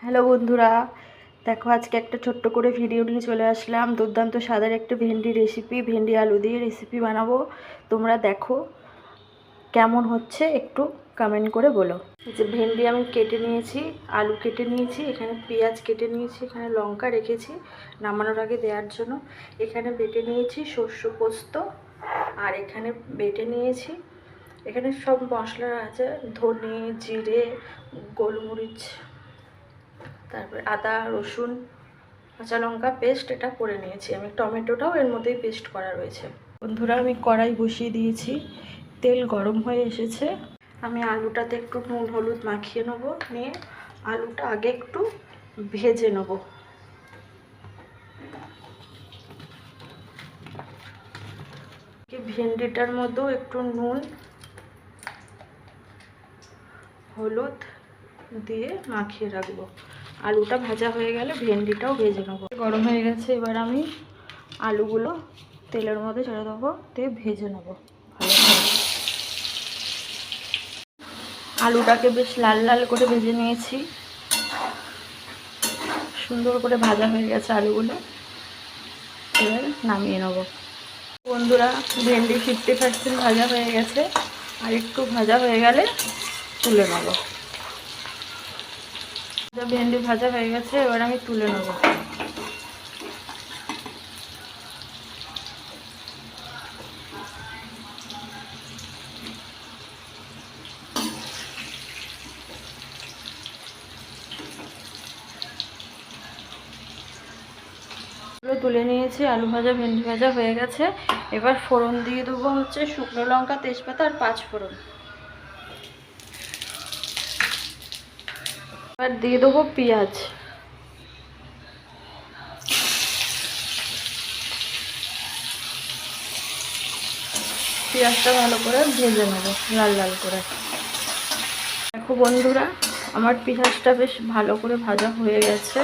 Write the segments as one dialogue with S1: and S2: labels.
S1: Hello বন্ধুরা, দেখো আজকে একটা ছোট্ট করে ভিডিও নিয়ে চলে আসলাম। দুর্দান্ত স্বাদের একটা ভেন্ডি রেসিপি, ভেন্ডি আলু দিয়ে রেসিপি বানাবো। তোমরা দেখো কেমন হচ্ছে, একটু কমেন্ট করে বলো। এই যে ভেন্ডি আমি কেটে নিয়েছি, আলু কেটে নিয়েছি, এখানে পেঁয়াজ কেটে নিয়েছি, এখানে লঙ্কা রেখেছি নামানোর আগে দেওয়ার জন্য। এখানে বেটে নিয়েছি সর্ষে পোস্ত, আর এখানে বেটে নিয়েছি, এখানে সব মশলা আছে, ধনে, জিরে, গোলমরিচ, তারপরে আদা, রসুন, কাঁচা লঙ্কা পেস্ট এটা করে নিয়েছি আমি। টমেটোটাও এর মধ্যেই পেস্ট করা রয়েছে। বন্ধুরা, আমি কড়াই বসিয়ে দিয়েছি, তেল গরম হয়ে এসেছে। আমি আলুটাতে একটু নুন হলুদ মাখিয়ে নেবো, নিয়ে আলুটা আগে একটু ভেজে নেব। ভেন্ডিটার মধ্যেও একটু নুন হলুদ দিয়ে মাখিয়ে রাখবো। আলুটা ভাজা হয়ে গেলে ভেন্ডিটাও ভেজে নেবো। গরম হয়ে গেছে, এবার আমি আলুগুলো তেলের মধ্যে ছেড়ে দেবো, দিয়ে ভেজে নেবো ভালো করে। আলুটাকে বেশ লাল লাল করে ভেজে নিয়েছি, সুন্দর করে ভাজা হয়ে গেছে আলুগুলো। এবার নামিয়ে নেব। বন্ধুরা, ভেন্ডি 50% ভাজা হয়ে গেছে, আর একটু ভাজা হয়ে গেলে তুলে নেব। ভেন্ডি ভাজা হয়ে গেছে, এবার আমি তুলে নেব। তুলে নিয়েছি, আলু ভাজা ভেন্ডি ভাজা হয়ে গেছে। এবার ফোড়ন দিয়ে দেবো হচ্ছে শুকনো লঙ্কা, তেজপাতা আর 5 ফোড়ন। এবার দিয়ে দেবো পেঁয়াজ। পেঁয়াজটা ভালো করে ভেজে নেব লাল লাল করে। দেখো বন্ধুরা, আমার পেঁয়াজটা বেশ ভালো করে ভাজা হয়ে গেছে।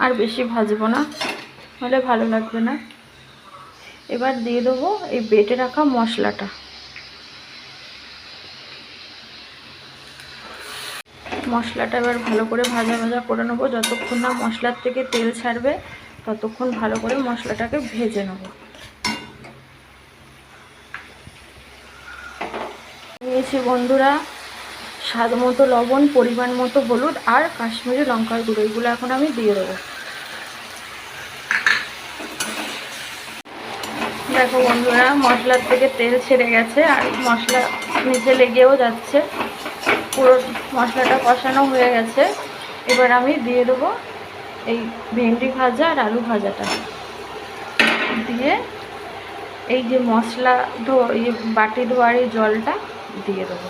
S1: আর বেশি ভাজবো না, হলে ভালো লাগবে না। এবার দিয়ে দেবো এই বেটে রাখা মশলাটা। মশলাটা এবার ভালো করে ভাজা ভাজা করে নেবো। যতক্ষণ না মশলার থেকে তেল ছাড়বে ততক্ষণ ভালো করে মশলাটাকে ভেজে নেব। নিয়েছি বন্ধুরা স্বাদ মতো লবণ, পরিমাণ মতো হলুদ আর কাশ্মীরি লঙ্কার গুঁড়ো, এগুলো এখন আমি দিয়ে দেবো। দেখো বন্ধুরা, মশলার থেকে তেল ছেড়ে গেছে আর মশলা নিচে লেগেও যাচ্ছে। পুরো মশলাটা কষানো হয়ে গেছে। এবার আমি দিয়ে দেবো এই ভেন্ডি ভাজা আর আলু ভাজাটা দিয়ে, এই যে মশলা বাটি ধোয়ার এই জলটা দিয়ে দেবো।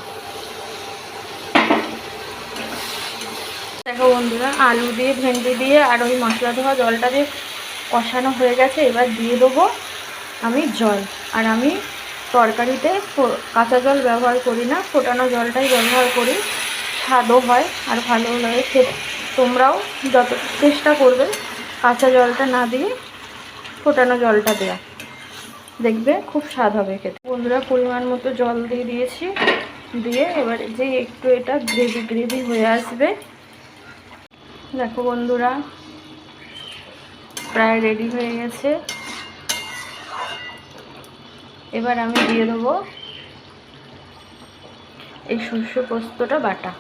S1: দেখো বন্ধুরা, আলু দিয়ে ভেন্ডি দিয়ে আর ওই মশলা ধোয়া জলটা দিয়ে কষানো হয়ে গেছে। এবার দিয়ে দেবো আমি জল। আর আমি তরকারিতে কাঁচা জল ব্যবহার করি না, ফোটানো জলটাই ব্যবহার করি। স্বাদও হয় আর ভালো লাগে খেতে। তোমরাও যত চেষ্টা করবে কাঁচা জলটা না দিয়ে ফোটানো জলটা দেওয়া, দেখবে খুব স্বাদ হবে খেতে। বন্ধুরা, পরিমাণ মতো জল দিয়ে দিয়েছি, দিয়ে এবার যে একটু এটা গ্রেভি গ্রেভি হয়ে আসবে। দেখো বন্ধুরা, প্রায় রেডি হয়ে গেছে। এবার আমি দিয়ে দেবো এই সর্ষে পোস্তটা বাটা।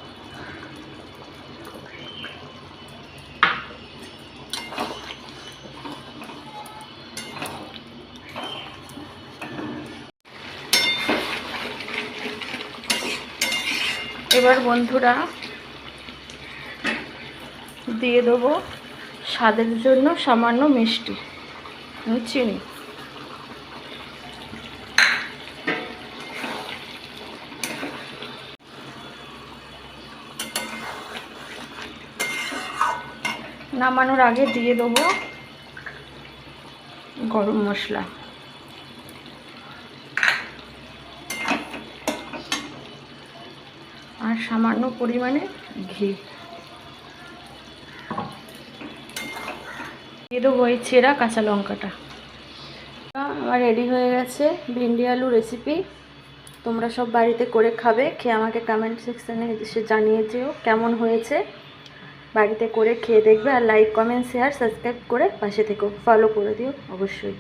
S1: এবার বন্ধুরা দিয়ে দেবো স্বাদের জন্য সামান্য মিষ্টি, চিনি। নামানোর আগে দিয়ে দেবো গরম মশলা আর সামান্য পরিমাণে ঘি। দিয়ে দেবো এই চেরা কাঁচা লঙ্কাটা। আমার রেডি হয়ে গেছে ভেন্ডি আলু রেসিপি। তোমরা সব বাড়িতে করে খাবে, খেয়ে আমাকে কমেন্ট সেকশানে এসে জানিয়ে যেও কেমন হয়েছে। বাড়িতে করে খেয়ে দেখবে, আর লাইক কমেন্ট শেয়ার সাবস্ক্রাইব করে পাশে থেকো, ফলো করে দিও অবশ্যই।